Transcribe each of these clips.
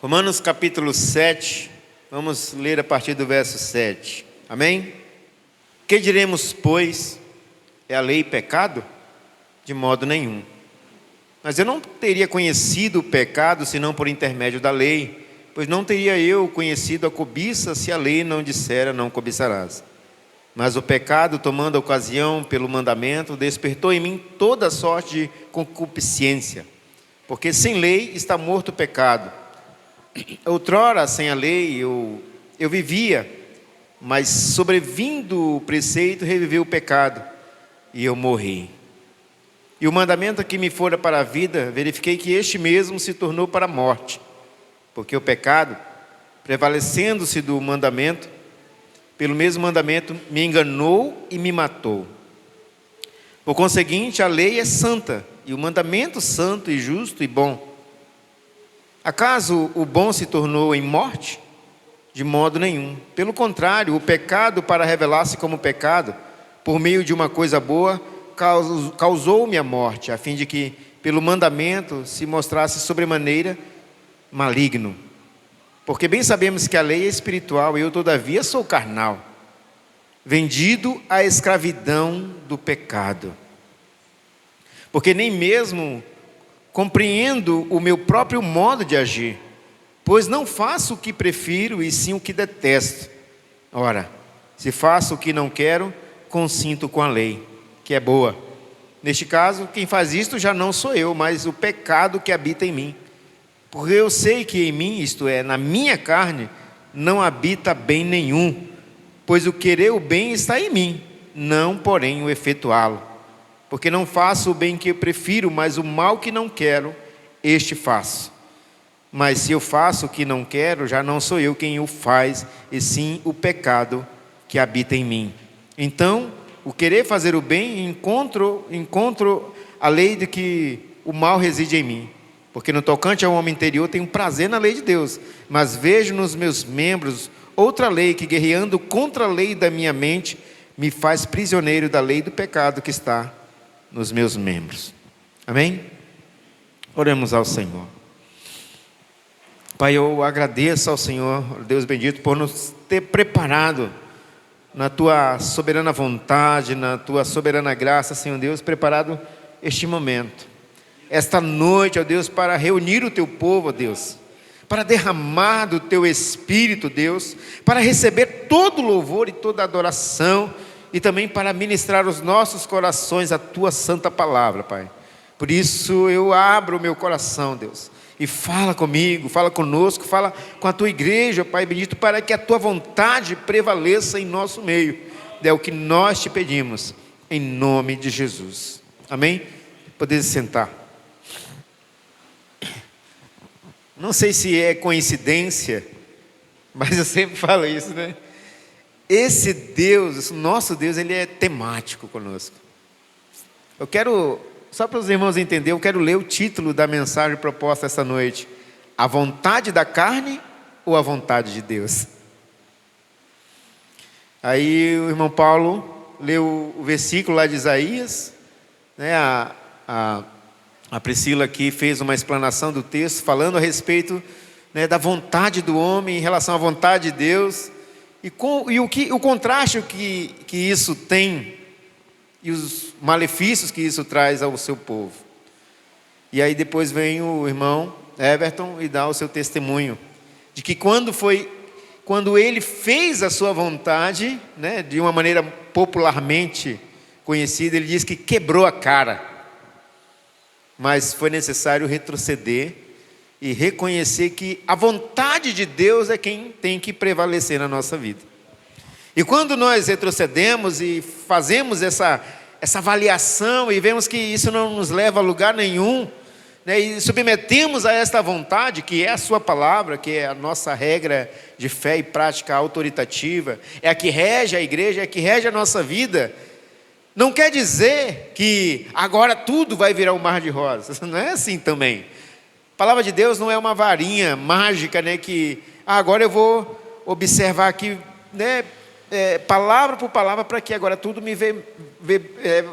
Romanos capítulo 7, vamos ler a partir do verso 7. Amém? Que diremos, pois? É a lei pecado? De modo nenhum. Mas eu não teria conhecido o pecado senão por intermédio da lei, pois não teria eu conhecido a cobiça se a lei não dissera não cobiçarás. Mas o pecado, tomando a ocasião pelo mandamento, despertou em mim toda sorte de concupiscência, porque sem lei está morto o pecado. Outrora, sem a lei, eu vivia, mas sobrevindo o preceito, reviveu o pecado, e eu morri. E o mandamento que me fora para a vida, verifiquei que este mesmo se tornou para a morte, porque o pecado, prevalecendo-se do mandamento, pelo mesmo mandamento, me enganou e me matou. Por conseguinte, a lei é santa, e o mandamento santo e justo e bom. Acaso o bom se tornou em morte? De modo nenhum. Pelo contrário, o pecado, para revelar-se como pecado, por meio de uma coisa boa, causou-me a morte, a fim de que, pelo mandamento, se mostrasse sobremaneira maligno. Porque bem sabemos que a lei é espiritual, e eu, todavia, sou carnal, vendido à escravidão do pecado. Porque nem mesmo compreendo o meu próprio modo de agir, pois não faço o que prefiro, e sim o que detesto. Ora, se faço o que não quero, consinto com a lei, que é boa. Neste caso, quem faz isto já não sou eu, mas o pecado que habita em mim. Porque eu sei que em mim, isto é, na minha carne, não habita bem nenhum, pois o querer o bem está em mim, não, porém, o efetuá-lo. Porque não faço o bem que eu prefiro, mas o mal que não quero, este faço. Mas se eu faço o que não quero, já não sou eu quem o faz, e sim o pecado que habita em mim. Então, o querer fazer o bem, encontro a lei de que o mal reside em mim. Porque no tocante ao homem interior, tenho prazer na lei de Deus, mas vejo nos meus membros outra lei que, guerreando contra a lei da minha mente, me faz prisioneiro da lei do pecado que está nos meus membros. Amém? Oremos ao Senhor. Pai, eu agradeço ao Senhor, Deus bendito, por nos ter preparado na Tua soberana vontade, na Tua soberana graça, Senhor Deus, preparado este momento, esta noite, ó Deus, para reunir o Teu povo, ó Deus, para derramar do Teu Espírito, Deus, para receber todo louvor e toda adoração, e também para ministrar aos nossos corações a Tua santa palavra, Pai. Por isso eu abro o meu coração, Deus, e fala comigo, fala conosco, fala com a Tua igreja, Pai bendito, para que a Tua vontade prevaleça em nosso meio. É o que nós te pedimos, em nome de Jesus. Amém? Poder se sentar. Não sei se é coincidência, mas eu sempre falo isso, né? Esse Deus, esse nosso Deus, Ele é temático conosco. Eu quero, só para os irmãos entenderem, eu quero ler o título da mensagem proposta essa noite: a vontade da carne ou a vontade de Deus? Aí o irmão Paulo leu o versículo lá de Isaías, né? A Priscila aqui fez uma explanação do texto, falando a respeito, né, da vontade do homem em relação à vontade de Deus. E o contraste que isso tem, e os malefícios que isso traz ao seu povo. E aí depois vem o irmão Everton e dá o seu testemunho, de que quando ele fez a sua vontade, né, de uma maneira popularmente conhecida, ele diz que quebrou a cara. Mas foi necessário retroceder e reconhecer que a vontade de Deus é quem tem que prevalecer na nossa vida. E quando nós retrocedemos e fazemos essa avaliação e vemos que isso não nos leva a lugar nenhum, né, e submetemos a esta vontade, que é a sua palavra, que é a nossa regra de fé e prática autoritativa, é a que rege a igreja, é a que rege a nossa vida, não quer dizer que agora tudo vai virar um mar de rosas. Não é assim também. A palavra de Deus não é uma varinha mágica, né, que agora eu vou observar aqui, né, palavra por palavra, para que agora tudo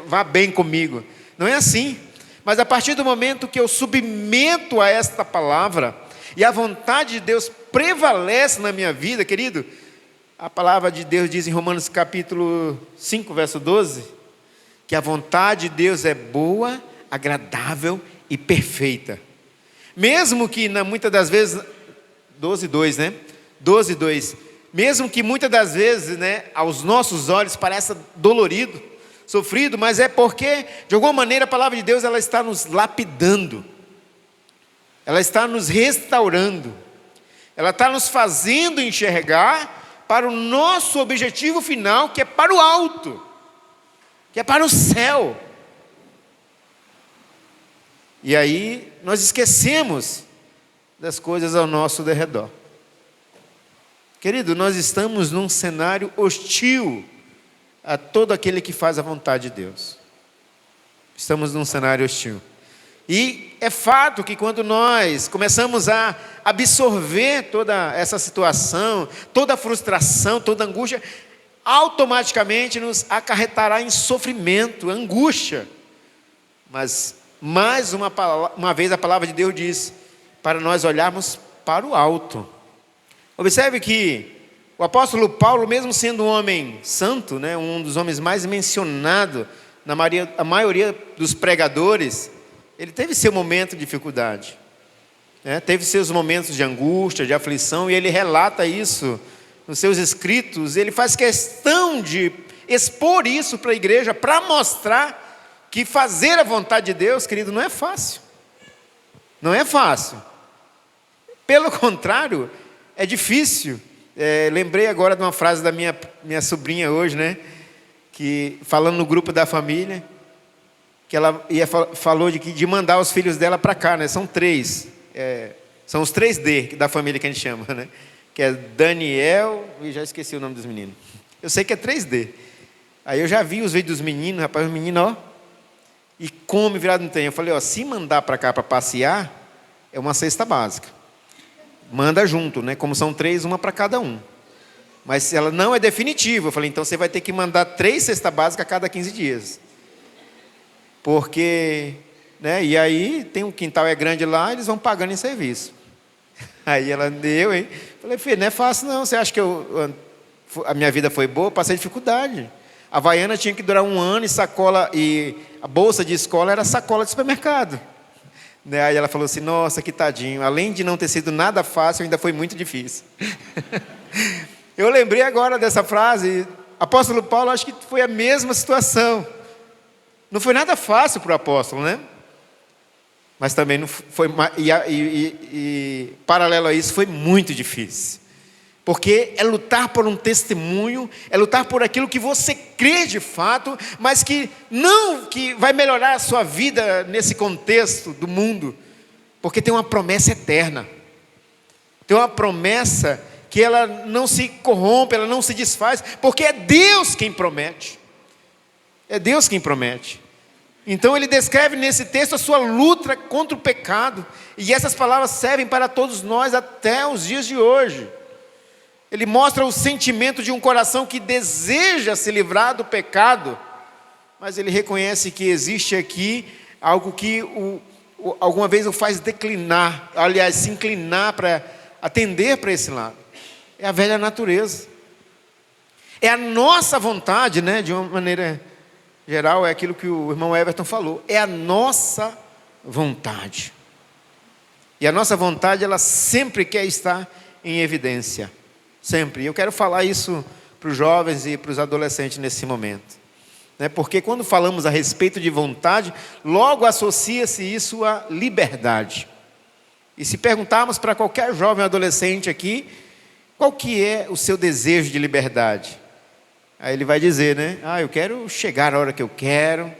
vá bem comigo. Não é assim. Mas a partir do momento que eu submeto a esta palavra, e a vontade de Deus prevalece na minha vida, querido, a palavra de Deus diz em Romanos capítulo 5, verso 12, que a vontade de Deus é boa, agradável e perfeita. Mesmo que muitas das vezes, 12:2, né? 12:2. Mesmo que muitas das vezes, né, aos nossos olhos pareça dolorido, sofrido, mas é porque, de alguma maneira, a palavra de Deus ela está nos lapidando, ela está nos restaurando, ela está nos fazendo enxergar para o nosso objetivo final, que é para o alto, que é para o céu. E aí nós esquecemos das coisas ao nosso derredor. Querido, nós estamos num cenário hostil a todo aquele que faz a vontade de Deus. Estamos num cenário hostil. E é fato que quando nós começamos a absorver toda essa situação, toda a frustração, toda a angústia, automaticamente nos acarretará em sofrimento, angústia. Mas mais uma vez a palavra de Deus diz para nós olharmos para o alto. Observe que o apóstolo Paulo, mesmo sendo um homem santo, né, um dos homens mais mencionados na maioria dos pregadores, ele teve seu momento de dificuldade, né, teve seus momentos de angústia, de aflição, e ele relata isso nos seus escritos. Ele faz questão de expor isso para a igreja, para mostrar que fazer a vontade de Deus, querido, não é fácil. Não é fácil. Pelo contrário, é difícil. Lembrei agora de uma frase da minha sobrinha hoje, né? Que, falando no grupo da família, que ela falou de mandar os filhos dela para cá, né? São 3. São os 3D da família que a gente chama, né? Que é Daniel, e já esqueci o nome dos meninos. Eu sei que é 3D. Aí eu já vi os vídeos dos meninos, rapaz, os meninos, ó, e come virado no trem. Eu falei, ó, se mandar para cá para passear, é uma cesta básica. Manda junto, né? Como são 3, uma para cada um. Mas ela não é definitiva. Eu falei, então você vai ter que mandar 3 cestas básicas a cada 15 dias. Porque, né? E aí tem um quintal grande lá, eles vão pagando em serviço. Aí ela deu, hein? Falei, filho, não é fácil não. Você acha que a minha vida foi boa? Eu passei dificuldade. A Havaiana tinha que durar 1 ano e a bolsa de escola era sacola de supermercado. Aí ela falou assim, nossa, que tadinho, além de não ter sido nada fácil, ainda foi muito difícil. Eu lembrei agora dessa frase, apóstolo Paulo, acho que foi a mesma situação. Não foi nada fácil para o apóstolo, né? Mas também não foi, e paralelo a isso, foi muito difícil. Porque é lutar por um testemunho, é lutar por aquilo que você crê de fato, mas que não que vai melhorar a sua vida nesse contexto do mundo, porque tem uma promessa eterna, tem uma promessa que ela não se corrompe, ela não se desfaz, porque é Deus quem promete, é Deus quem promete. Então ele descreve nesse texto a sua luta contra o pecado, e essas palavras servem para todos nós até os dias de hoje. Ele mostra o sentimento de um coração que deseja se livrar do pecado, mas ele reconhece que existe aqui algo que alguma vez o faz declinar, aliás, se inclinar para atender para esse lado. É a velha natureza. É a nossa vontade, né? De uma maneira geral, é aquilo que o irmão Everton falou. É a nossa vontade. E a nossa vontade, ela sempre quer estar em evidência. Sempre. Eu quero falar isso para os jovens e para os adolescentes nesse momento. Porque quando falamos a respeito de vontade, logo associa-se isso à liberdade. E se perguntarmos para qualquer jovem ou adolescente aqui, qual que é o seu desejo de liberdade? Aí ele vai dizer, né? Eu quero chegar a hora que eu quero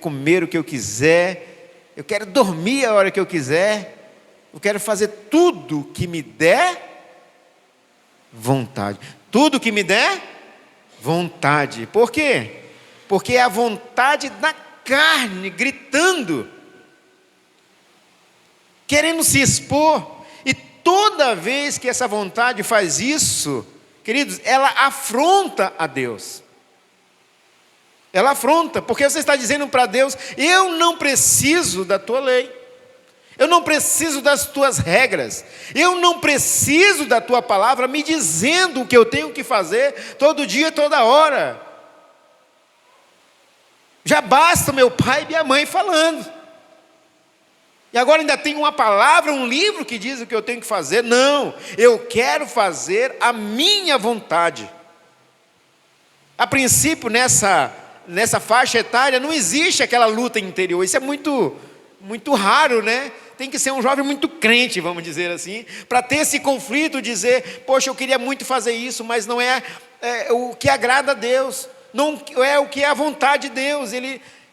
comer o que eu quiser, eu quero dormir a hora que eu quiser, eu quero fazer tudo que me der vontade. Tudo que me der vontade. Por quê? Porque é a vontade da carne gritando, querendo se expor. E toda vez que essa vontade faz isso, queridos, ela afronta a Deus. Ela afronta, porque você está dizendo para Deus, eu não preciso da tua lei, Eu não preciso das tuas regras. Eu não preciso da tua palavra me dizendo o que eu tenho que fazer todo dia, toda hora. Já basta meu pai e minha mãe falando. E agora ainda tem uma palavra, um livro que diz o que eu tenho que fazer. Não, eu quero fazer a minha vontade. A princípio, nessa faixa etária, não existe aquela luta interior. Isso é muito raro, né? Tem que ser um jovem muito crente, vamos dizer assim, para ter esse conflito, dizer, poxa, eu queria muito fazer isso, mas não é o que agrada a Deus, não é o que é a vontade de Deus.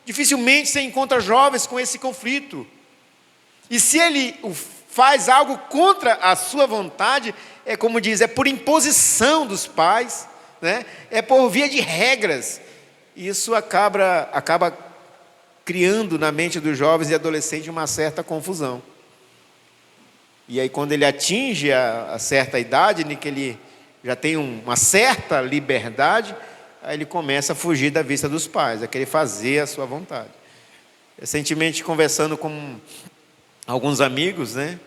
Dificilmente você encontra jovens com esse conflito. E se ele faz algo contra a sua vontade, é como diz, é por imposição dos pais, né? É por via de regras. Isso acaba criando na mente dos jovens e adolescentes uma certa confusão. E aí quando ele atinge a certa idade, em que ele já tem uma certa liberdade, aí ele começa a fugir da vista dos pais, a querer fazer a sua vontade. Recentemente, conversando com alguns amigos, né?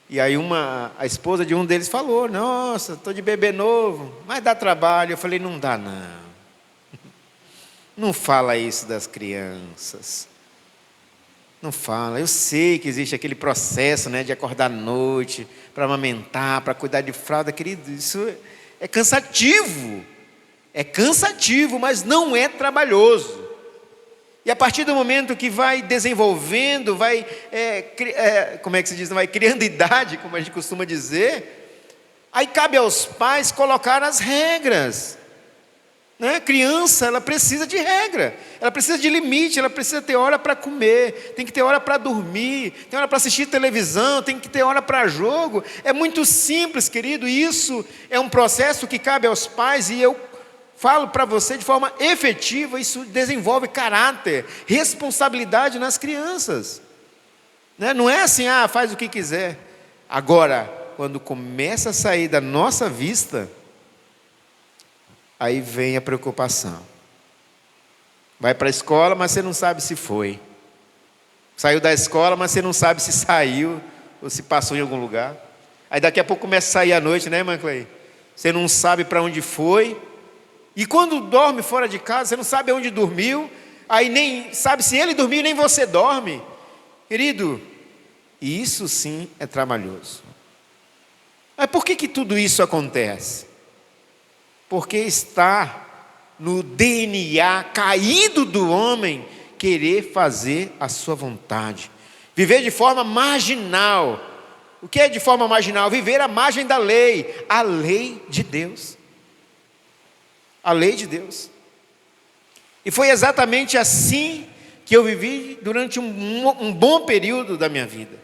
E aí a esposa de um deles falou, nossa, estou de bebê novo, mas dá trabalho. Eu falei, não dá não. Não fala isso das crianças. Não fala. Eu sei que existe aquele processo, né, de acordar à noite, para amamentar, para cuidar de fralda. Querido, isso é cansativo. É cansativo, mas não é trabalhoso. E a partir do momento que vai desenvolvendo, como é que se diz? Vai criando idade, como a gente costuma dizer, aí cabe aos pais colocar as regras. Né? Criança, ela precisa de regra, ela precisa de limite, ela precisa ter hora para comer, tem que ter hora para dormir, tem hora para assistir televisão, tem que ter hora para jogo. É muito simples, querido, e isso é um processo que cabe aos pais, e eu falo para você de forma efetiva, isso desenvolve caráter, responsabilidade nas crianças. Né? Não é assim, faz o que quiser. Agora, quando começa a sair da nossa vista, aí vem a preocupação. Vai para a escola, mas você não sabe se foi. Saiu da escola, mas você não sabe se saiu ou se passou em algum lugar. Aí daqui a pouco começa a sair à noite, né, irmã Clay? Você não sabe para onde foi. E quando dorme fora de casa, você não sabe onde dormiu. Aí nem sabe se ele dormiu, nem você dorme. Querido, isso sim é trabalhoso. Mas por que tudo isso acontece? Porque está no DNA caído do homem querer fazer a sua vontade, viver de forma marginal. O que é de forma marginal? Viver à margem da lei, a lei de Deus. A lei de Deus. E foi exatamente assim que eu vivi durante um bom período da minha vida.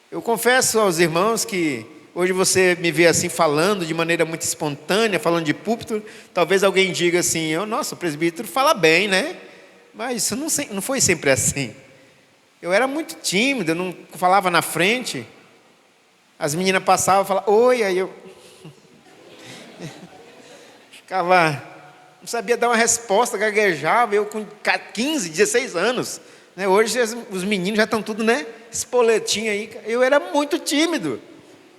Eu confesso aos irmãos que hoje você me vê assim falando de maneira muito espontânea, falando de púlpito. Talvez alguém diga assim, nossa, o presbítero fala bem, né? Mas isso não foi sempre assim. Eu era muito tímido, eu não falava na frente. As meninas passavam e falavam, oi, aí eu ficava, não sabia dar uma resposta, gaguejava, eu com 15, 16 anos. Né? Hoje os meninos já estão tudo, né? Espoletinho aí. Eu era muito tímido.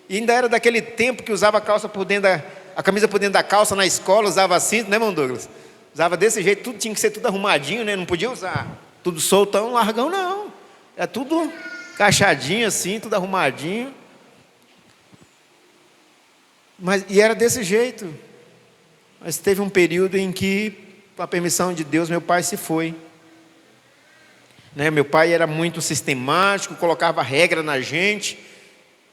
E ainda era daquele tempo que usava a camisa por dentro da calça na escola, usava cinto, né, irmão Douglas? Usava desse jeito, tudo tinha que ser tudo arrumadinho, né? Não podia usar tudo soltão, largão, não. Era tudo encaixadinho assim, tudo arrumadinho. E era desse jeito. Mas teve um período em que, com a permissão de Deus, meu pai se foi. Né? Meu pai era muito sistemático, colocava regra na gente.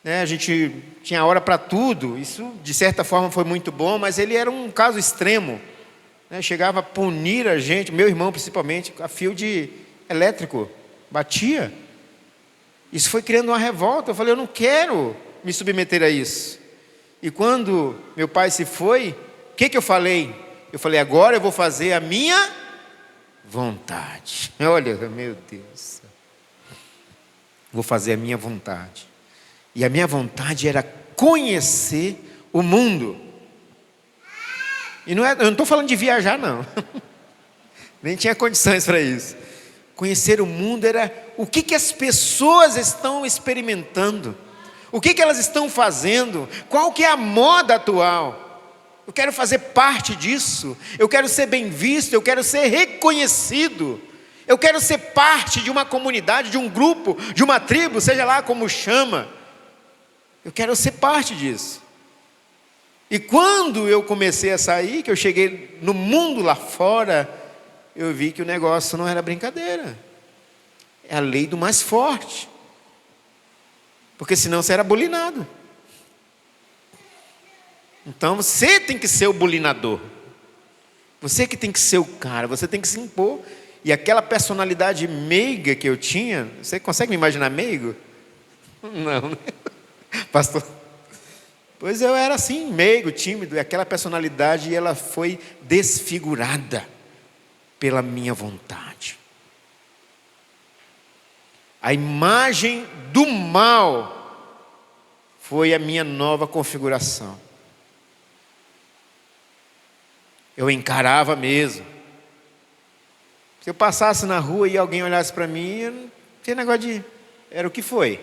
A gente tinha hora para tudo. Isso, de certa forma, foi muito bom, mas ele era um caso extremo. Chegava a punir a gente, meu irmão principalmente, a fio de elétrico. Batia. Isso foi criando uma revolta. Eu falei, eu não quero me submeter a isso. E quando meu pai se foi, o que eu falei? Eu falei, agora eu vou fazer a minha vontade. Olha, meu Deus. Vou fazer a minha vontade. E a minha vontade era conhecer o mundo. E eu não estou falando de viajar, não. Nem tinha condições para isso. Conhecer o mundo era o que as pessoas estão experimentando, o que elas estão fazendo, qual que é a moda atual. Eu quero fazer parte disso, eu quero ser bem visto, eu quero ser reconhecido, eu quero ser parte de uma comunidade, de um grupo, de uma tribo, seja lá como chama. Eu quero ser parte disso. E quando eu comecei a sair, que eu cheguei no mundo lá fora, eu vi que o negócio não era brincadeira. É a lei do mais forte. Porque senão você era bulinado. Então você tem que ser o bulinador. Você que tem que ser o cara, você tem que se impor. E aquela personalidade meiga que eu tinha, você consegue me imaginar meigo? Não, né? Pastor. Pois eu era assim, meigo, tímido, e aquela personalidade ela foi desfigurada pela minha vontade. A imagem do mal foi a minha nova configuração. Eu encarava mesmo. Se eu passasse na rua e alguém olhasse para mim, eu não tinha negócio de... Era o que foi?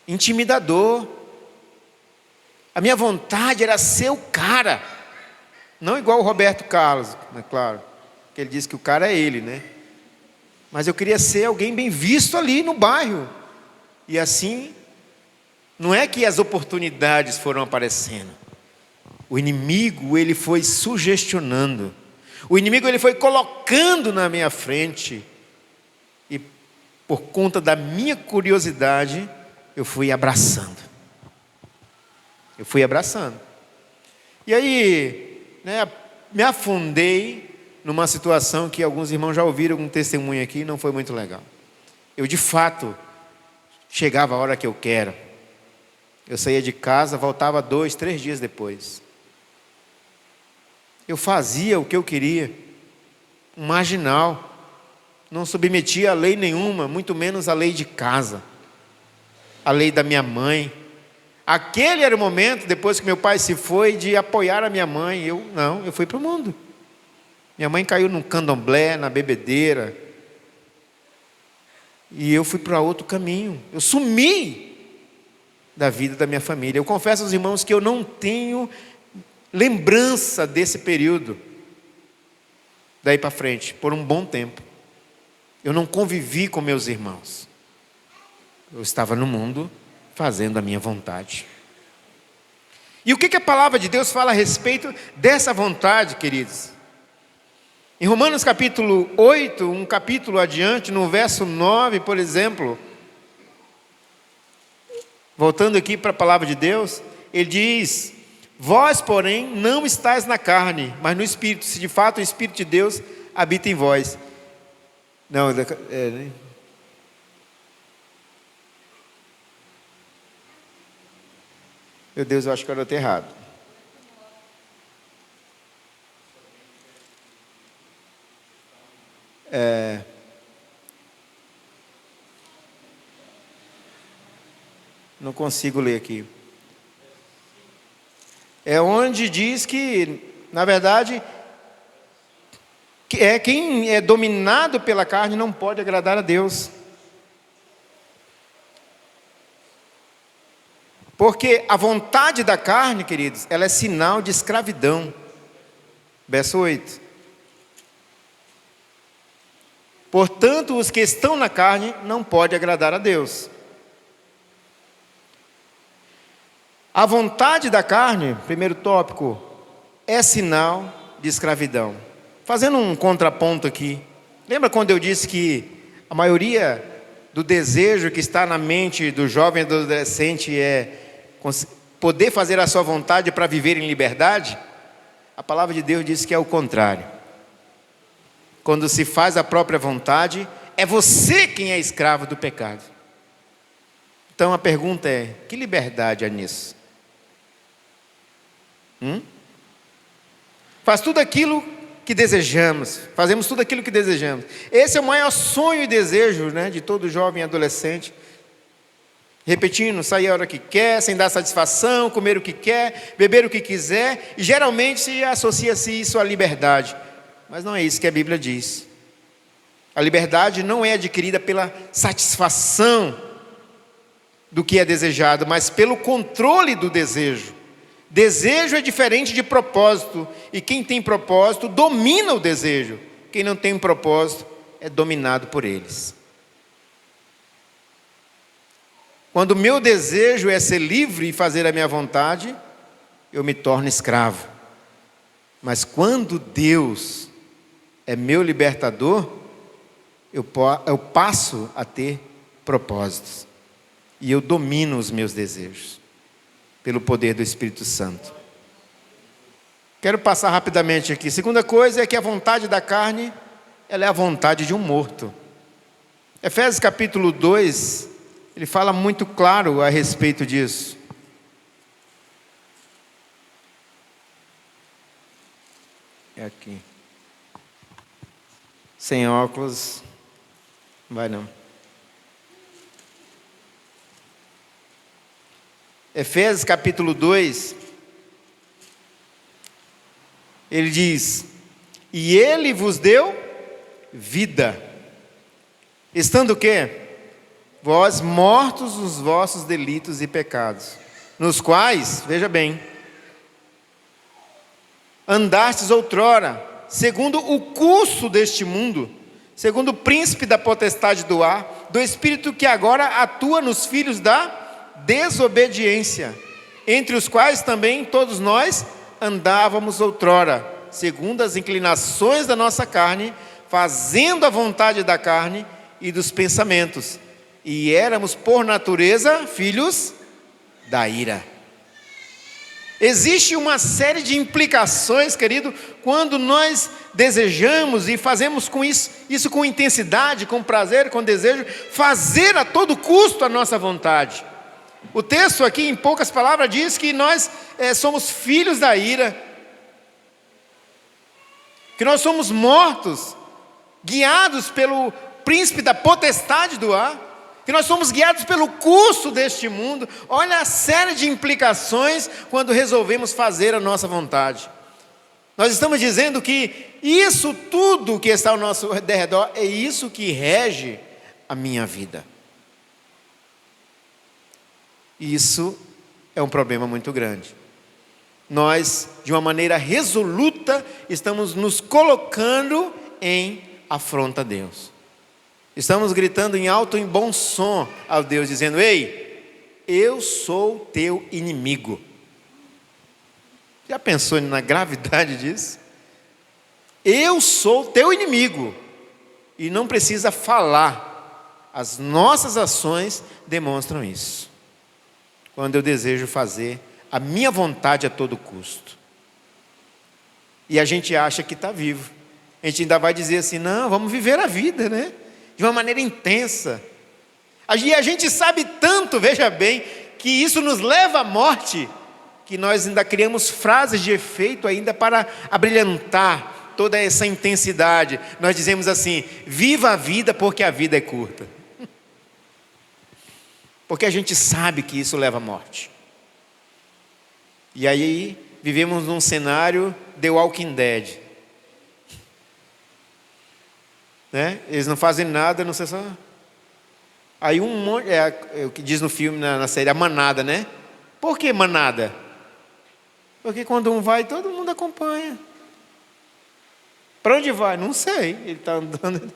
Intimidador. A minha vontade era ser o cara. Não igual o Roberto Carlos, é claro. Que ele disse que o cara é ele, né? Mas eu queria ser alguém bem visto ali no bairro. E assim, não é que as oportunidades foram aparecendo. O inimigo, ele foi sugestionando. O inimigo, ele foi colocando na minha frente. E por conta da minha curiosidade, eu fui abraçando. Eu fui abraçando. E aí, né, me afundei numa situação que alguns irmãos já ouviram um testemunho aqui, não foi muito legal. Eu, de fato, chegava a hora que eu quero. Eu saía de casa, voltava 2, 3 dias depois. Eu fazia o que eu queria. Um marginal. Não submetia a lei nenhuma, muito menos a lei de casa. A lei da minha mãe. Aquele era o momento, depois que meu pai se foi, de apoiar a minha mãe. Eu fui para o mundo. Minha mãe caiu num candomblé, na bebedeira. E eu fui para outro caminho. Eu sumi da vida da minha família. Eu confesso aos irmãos que eu não tenho lembrança desse período. Daí para frente, por um bom tempo. Eu não convivi com meus irmãos. Eu estava no mundo fazendo a minha vontade. E o que a palavra de Deus fala a respeito dessa vontade, queridos? Em Romanos capítulo 8, um capítulo adiante, no verso 9, por exemplo, voltando aqui para a palavra de Deus, ele diz: vós, porém, não estáis na carne, mas no Espírito, se de fato o Espírito de Deus habita em vós. Não, meu Deus, eu acho que eu anotei errado. Não consigo ler aqui. É onde diz que, na verdade, quem é dominado pela carne não pode agradar a Deus. Porque a vontade da carne, queridos, ela é sinal de escravidão. Verso 8. Portanto, os que estão na carne não podem agradar a Deus. A vontade da carne, primeiro tópico, é sinal de escravidão. Fazendo um contraponto aqui. Lembra quando eu disse que a maioria do desejo que está na mente do jovem e do adolescente é poder fazer a sua vontade para viver em liberdade? A palavra de Deus diz que é o contrário. Quando se faz a própria vontade, é você quem é escravo do pecado. Então a pergunta é: que liberdade há nisso? Faz tudo aquilo que desejamos, fazemos tudo aquilo que desejamos. Esse é o maior sonho e desejo, né, de todo jovem e adolescente. Repetindo, sair a hora que quer, sem dar satisfação, comer o que quer, beber o que quiser, e geralmente se associa-se isso à liberdade. Mas não é isso que a Bíblia diz. A liberdade não é adquirida pela satisfação do que é desejado, mas pelo controle do desejo. Desejo é diferente de propósito, e quem tem propósito domina o desejo. Quem não tem propósito é dominado por eles. Quando o meu desejo é ser livre e fazer a minha vontade, eu me torno escravo. Mas quando Deus é meu libertador, eu passo a ter propósitos. E eu domino os meus desejos, pelo poder do Espírito Santo. Quero passar rapidamente aqui. Segunda coisa é que a vontade da carne, ela é a vontade de um morto. Efésios capítulo 2, ele fala muito claro a respeito disso. É aqui. Sem óculos, não vai não. Efésios capítulo 2, ele diz: e ele vos deu vida, estando o quê? Vós mortos nos vossos delitos e pecados, nos quais, veja bem, andastes outrora, segundo o curso deste mundo, segundo o príncipe da potestade do ar, do espírito que agora atua nos filhos da desobediência, entre os quais também todos nós andávamos outrora, segundo as inclinações da nossa carne, fazendo a vontade da carne e dos pensamentos, e éramos por natureza filhos da ira. Existe uma série de implicações, querido, quando nós desejamos e fazemos com isso com intensidade, com prazer, com desejo, fazer a todo custo a nossa vontade. O texto aqui, em poucas palavras, diz que nós somos filhos da ira, que nós somos mortos, guiados pelo príncipe da potestade do ar, que nós somos guiados pelo curso deste mundo. Olha a série de implicações quando resolvemos fazer a nossa vontade. Nós estamos dizendo que isso tudo que está ao nosso redor é isso que rege a minha vida. Isso é um problema muito grande. Nós, de uma maneira resoluta, estamos nos colocando em afronta a Deus. Estamos gritando em alto e em bom som ao Deus, dizendo: ei, eu sou teu inimigo. Já pensou na gravidade disso? Eu sou teu inimigo. E não precisa falar. As nossas ações demonstram isso. Quando eu desejo fazer a minha vontade a todo custo. E a gente acha que está vivo. A gente ainda vai dizer assim: não, vamos viver a vida, né? De uma maneira intensa. E a gente sabe tanto, veja bem, que isso nos leva à morte, que nós ainda criamos frases de efeito ainda para abrilhantar toda essa intensidade. Nós dizemos assim: viva a vida porque a vida é curta. Porque a gente sabe que isso leva à morte. E aí vivemos num cenário The Walking Dead. Né? Eles não fazem nada, não sei só. Aí um monte, é o que diz no filme, na série, a manada, né? Por que manada? Porque quando um vai, todo mundo acompanha. Para onde vai? Não sei. Ele está andando.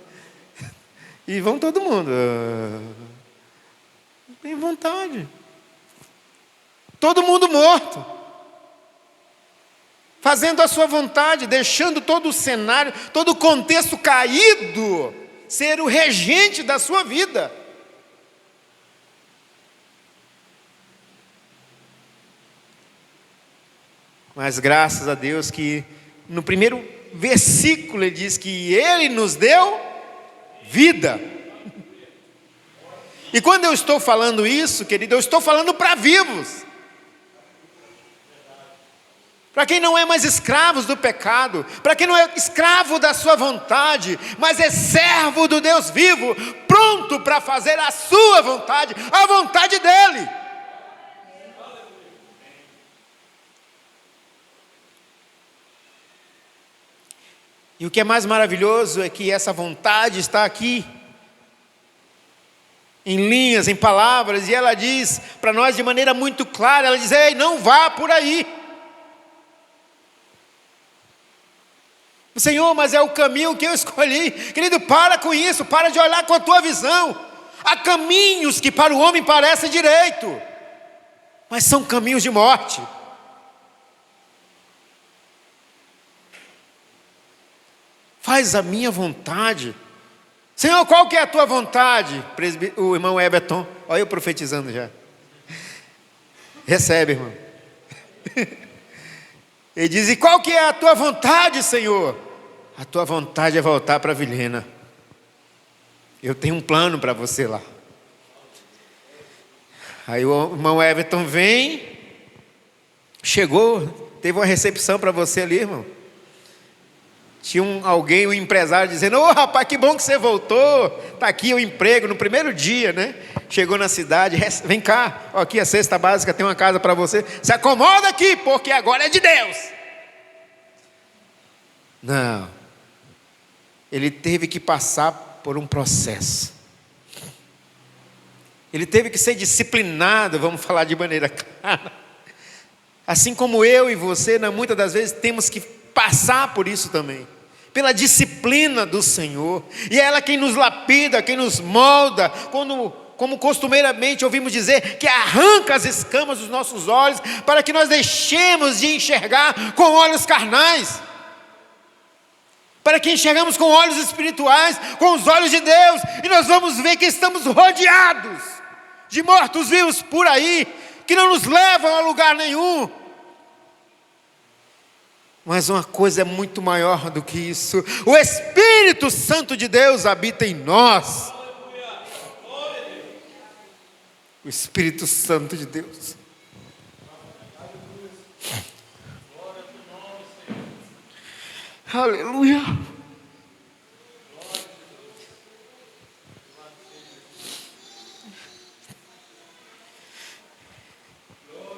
E vão todo mundo. Tem vontade. Todo mundo morto. Fazendo a sua vontade, deixando todo o cenário, todo o contexto caído, ser o regente da sua vida. Mas graças a Deus que no primeiro versículo ele diz que Ele nos deu vida. E quando eu estou falando isso, querido, eu estou falando para vivos. Para quem não é mais escravos do pecado, para quem não é escravo da sua vontade, mas é servo do Deus vivo, pronto para fazer a sua vontade, a vontade dEle. E o que é mais maravilhoso é que essa vontade está aqui, em linhas, em palavras, e ela diz para nós de maneira muito clara, ela diz: ei, não vá por aí. Senhor, mas é o caminho que eu escolhi. Querido, para com isso, para de olhar com a tua visão. Há caminhos que para o homem parecem direito, mas são caminhos de morte. Faz a minha vontade. Senhor, qual que é a tua vontade? O irmão Everton, olha eu profetizando já. Recebe, irmão. Ele diz: e qual que é a tua vontade, Senhor? A tua vontade é voltar para Vilhena. Eu tenho um plano para você lá. Aí o irmão Everton vem, chegou, teve uma recepção para você ali, irmão. Tinha alguém, um empresário dizendo: ô rapaz, que bom que você voltou. Está aqui o emprego no primeiro dia, né? Chegou na cidade, vem cá, ó, aqui a cesta básica, tem uma casa para você. Se acomoda aqui, porque agora é de Deus. Não. Ele teve que passar por um processo. Ele teve que ser disciplinado, vamos falar de maneira clara. Assim como eu e você, muitas das vezes temos que passar por isso também, pela disciplina do Senhor. E é ela quem nos lapida, quem nos molda, como costumeiramente ouvimos dizer, que arranca as escamas dos nossos olhos, para que nós deixemos de enxergar com olhos carnais, para que enxergamos com olhos espirituais, com os olhos de Deus, e nós vamos ver que estamos rodeados de mortos-vivos por aí, que não nos levam a lugar nenhum. Mas uma coisa é muito maior do que isso: o Espírito Santo de Deus habita em nós. O Espírito Santo de Deus. Aleluia.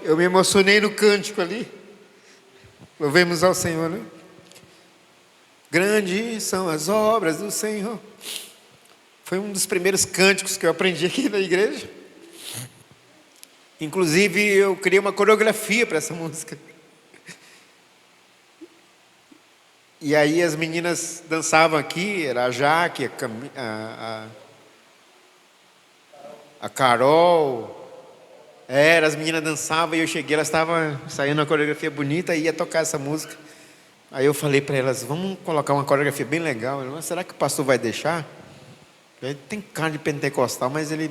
Eu me emocionei no cântico ali. Louvemos ao Senhor, né? Grandes são as obras do Senhor. Foi um dos primeiros cânticos que eu aprendi aqui na igreja. Inclusive eu criei uma coreografia para essa música. E aí as meninas dançavam aqui, era a Jaque, a Carol. As meninas dançavam e eu cheguei, elas estavam saindo uma coreografia bonita e ia tocar essa música. Aí eu falei para elas: vamos colocar uma coreografia bem legal. Mas será que o pastor vai deixar? Ele tem cara de pentecostal, mas ele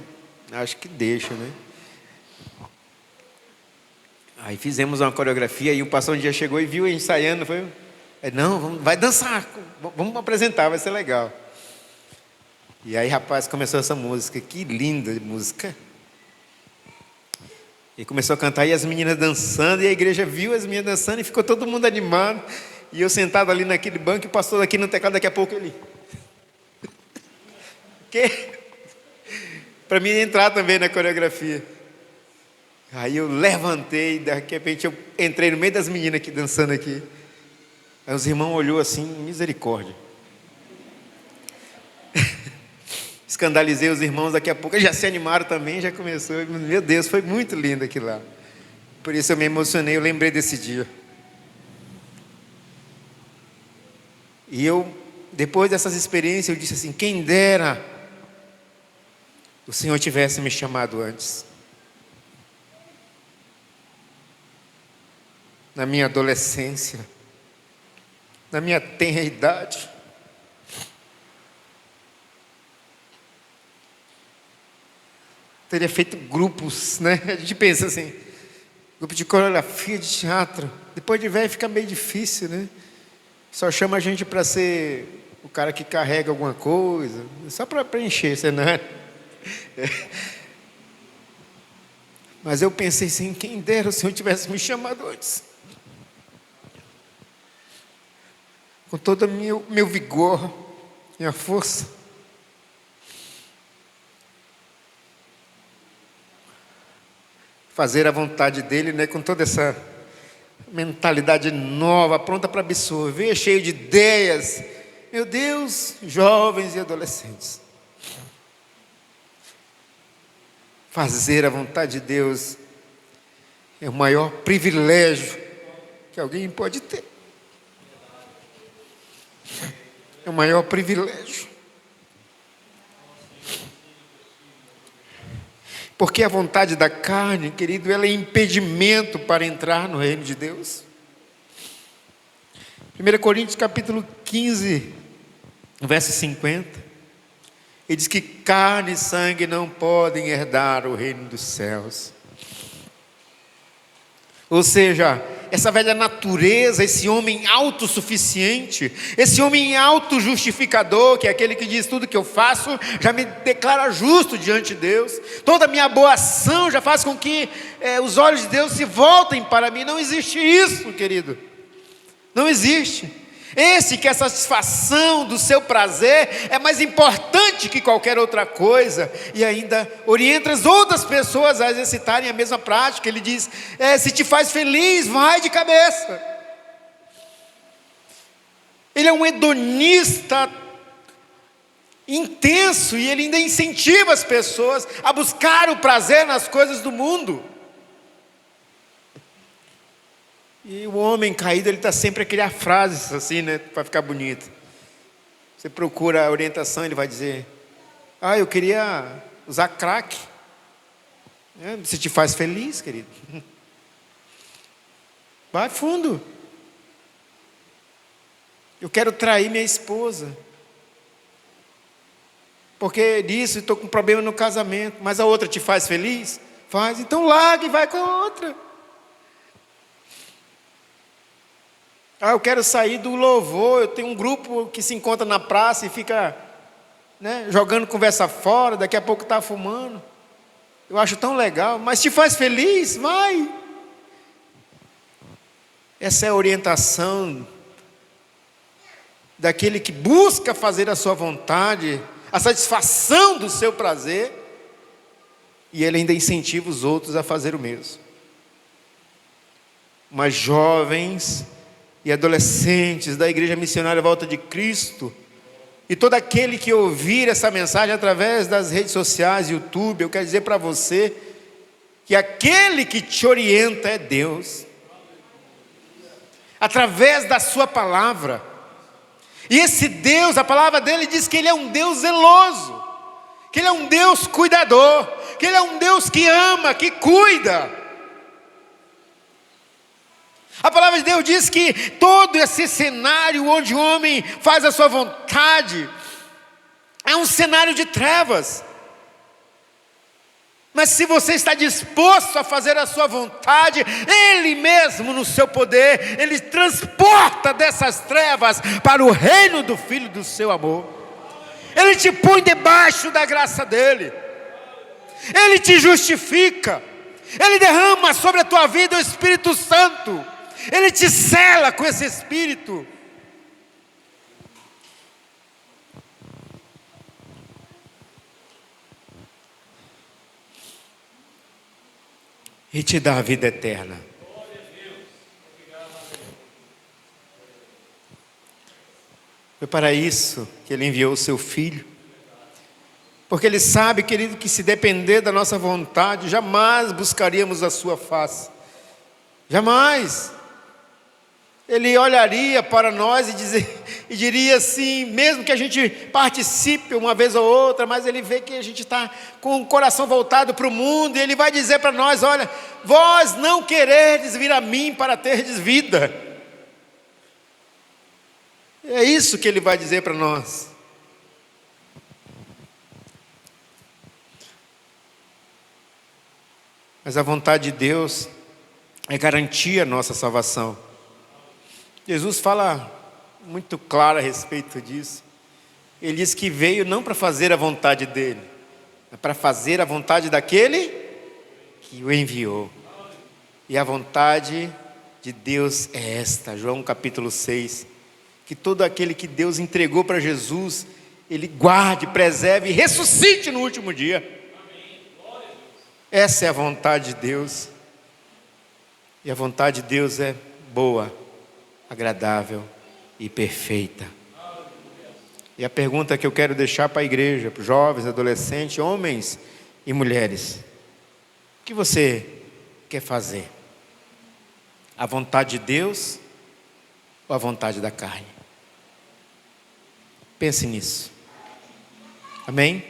acho que deixa, né? Aí fizemos uma coreografia e o pastor um dia chegou e viu ensaiando. Não, vai dançar, vamos apresentar, vai ser legal. E aí, rapaz, começou essa música, que linda música. E começou a cantar e as meninas dançando, e a igreja viu as meninas dançando e ficou todo mundo animado. E eu sentado ali naquele banco e o pastor aqui no teclado, daqui a pouco ele... Para mim entrar também na coreografia. Aí eu levantei, de repente eu entrei no meio das meninas aqui dançando aqui. Aí os irmãos olhou assim: misericórdia. Escandalizei os irmãos, daqui a pouco já se animaram também, já começou. Meu Deus, foi muito lindo aquilo lá. Por isso eu me emocionei, eu lembrei desse dia. E eu, depois dessas experiências, eu disse assim: quem dera o Senhor tivesse me chamado antes. Na minha adolescência, na minha tenra idade. Teria feito grupos, né? A gente pensa assim, grupo de coreografia, de teatro. Depois de velho fica meio difícil, né? Só chama a gente para ser o cara que carrega alguma coisa, só para preencher cenário. Mas eu pensei assim: quem dera o Senhor tivesse me chamado antes. Com todo o meu vigor, minha força. Fazer a vontade dele, né, com toda essa mentalidade nova, pronta para absorver, cheio de ideias, Meu Deus, jovens e adolescentes, fazer a vontade de Deus é o maior privilégio que alguém pode ter. É o maior privilégio. Porque a vontade da carne, querido, ela é impedimento para entrar no reino de Deus. 1 Coríntios capítulo 15, verso 50. Ele diz que carne e sangue não podem herdar o reino dos céus. Ou seja, essa velha natureza, esse homem autossuficiente, esse homem autojustificador, que é aquele que diz: tudo que eu faço já me declara justo diante de Deus, toda a minha boa ação já faz com que os olhos de Deus se voltem para mim. Não existe isso, querido, não existe. Esse que a satisfação do seu prazer é mais importante que qualquer outra coisa, e ainda orienta as outras pessoas a exercitarem a mesma prática. Ele diz: se te faz feliz, vai de cabeça. Ele é um hedonista intenso, e ele ainda incentiva as pessoas a buscar o prazer nas coisas do mundo. E o homem caído, ele está sempre a criar frases assim, né, para ficar bonito. Você procura a orientação, ele vai dizer: eu queria usar crack. Se te faz feliz, querido, vai fundo. Eu quero trair minha esposa, porque disso estou com problema no casamento. Mas a outra te faz feliz? Faz, então larga e vai com a outra. Eu quero sair do louvor. Eu tenho um grupo que se encontra na praça e fica, jogando conversa fora. Daqui a pouco está fumando. Eu acho tão legal. Mas te faz feliz? Vai. Essa é a orientação daquele que busca fazer a sua vontade, a satisfação do seu prazer, e ele ainda incentiva os outros a fazer o mesmo. Mas jovens e adolescentes da Igreja Missionária Volta de Cristo, e todo aquele que ouvir essa mensagem através das redes sociais, YouTube, eu quero dizer para você que aquele que te orienta é Deus, através da sua palavra. E esse Deus, a palavra dele diz que ele é um Deus zeloso, que ele é um Deus cuidador, que ele é um Deus que ama, que cuida. A palavra de Deus diz que todo esse cenário onde o homem faz a sua vontade é um cenário de trevas. Mas se você está disposto a fazer a sua vontade, Ele mesmo no seu poder, Ele transporta dessas trevas para o reino do Filho do seu amor. Ele te põe debaixo da graça dEle, Ele te justifica, Ele derrama sobre a tua vida o Espírito Santo, Ele te sela com esse Espírito. E te dá a vida eterna. Foi para isso que Ele enviou o seu Filho. Porque Ele sabe, querido, que se depender da nossa vontade, jamais buscaríamos a sua face. Jamais. Ele olharia para nós e diria assim, mesmo que a gente participe uma vez ou outra, mas Ele vê que a gente está com o coração voltado para o mundo, e Ele vai dizer para nós: olha, vós não queredes vir a mim para terdes vida. É isso que Ele vai dizer para nós. Mas a vontade de Deus é garantir a nossa salvação. Jesus fala muito claro a respeito disso. Ele diz que veio não para fazer a vontade dele, mas para fazer a vontade daquele que o enviou. E a vontade de Deus é esta, João capítulo 6, que todo aquele que Deus entregou para Jesus, Ele guarde, preserve e ressuscite no último dia. Essa é a vontade de Deus. E a vontade de Deus é boa, agradável e perfeita. E a pergunta que eu quero deixar para a igreja, para os jovens, adolescentes, homens e mulheres: o que você quer fazer? A vontade de Deus ou a vontade da carne? Pense nisso. Amém?